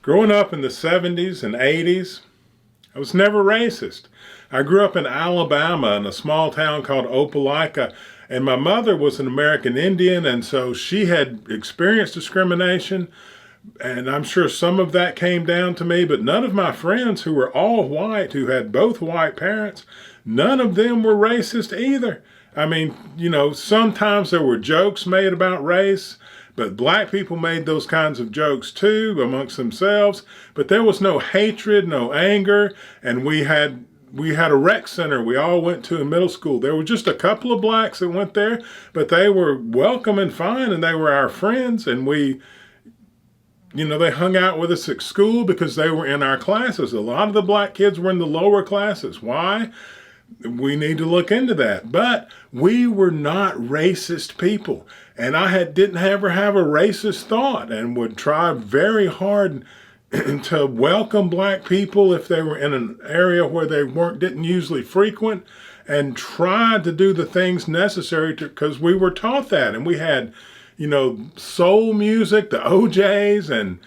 Growing up in the 70s and 80s, I was never racist. I grew up in Alabama in a small town called Opelika, and my mother was an American Indian, and so she had experienced discrimination, and I'm sure some of that came down to me, but none of my friends who were all white, who had both white parents, none of them were racist either. I mean, sometimes there were jokes made about race, but black people made those kinds of jokes too amongst themselves. But there was no hatred, no anger, and we had a rec center we all went to in middle school. There were just a couple of blacks that went there, but they were welcome and fine, and they were our friends, and they hung out with us at school because they were in our classes. A lot of the black kids were in the lower classes. Why? We need to look into that. But we were not racist people. And I didn't ever have a racist thought, and would try very hard to welcome black people if they were in an area where they didn't usually frequent, and tried to do the things necessary because we were taught that. And we had, soul music, the OJs, and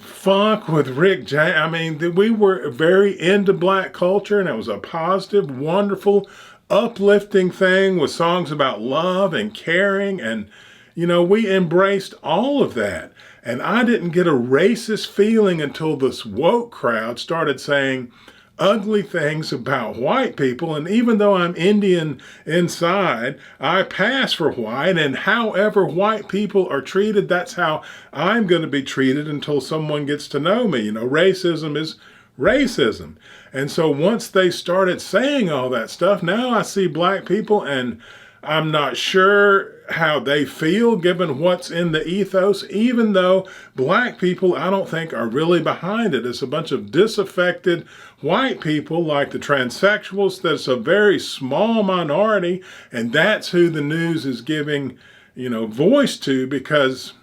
funk with Rick James. I mean, we were very into black culture, and it was a positive, wonderful, uplifting thing with songs about love and caring. And, we embraced all of that. And I didn't get a racist feeling until this woke crowd started saying ugly things about white people. And even though I'm Indian inside, I pass for white. And however white people are treated, that's how I'm going to be treated until someone gets to know me. Racism is racism. And so once they started saying all that stuff, now I see black people, and I'm not sure how they feel given what's in the ethos, even though black people, I don't think, are really behind it. It's a bunch of disaffected white people like the transsexuals. That's a very small minority, and that's who the news is giving, voice to, because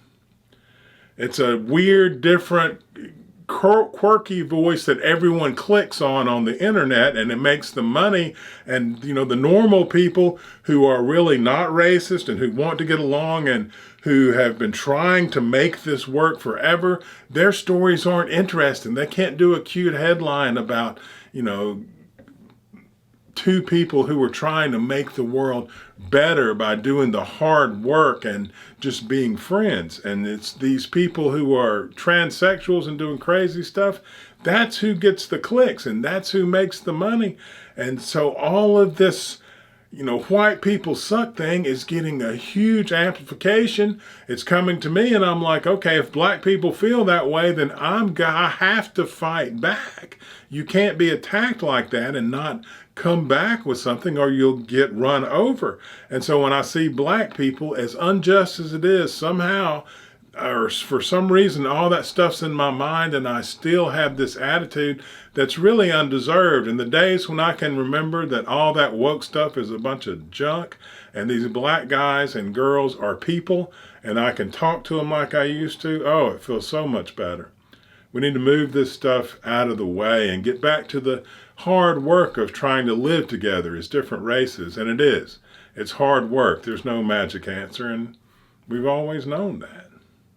it's a weird, different, quirky voice that everyone clicks on the internet, and it makes the money. And the normal people who are really not racist and who want to get along and who have been trying to make this work forever, their stories aren't interesting. They can't do a cute headline about two people who were trying to make the world better by doing the hard work and just being friends. And it's these people who are transsexuals and doing crazy stuff. That's who gets the clicks, and that's who makes the money. And so all of this, white people suck thing is getting a huge amplification. It's coming to me, and I'm like, okay, if black people feel that way, then I have to fight back. You can't be attacked like that and not come back with something, or you'll get run over. And so when I see black people, as unjust as it is, somehow, or for some reason, all that stuff's in my mind, and I still have this attitude that's really undeserved. And the days when I can remember that all that woke stuff is a bunch of junk, and these black guys and girls are people, and I can talk to them like I used to, oh, it feels so much better. We need to move this stuff out of the way and get back to the hard work of trying to live together as different races. And it is. It's hard work. There's no magic answer, and we've always known that.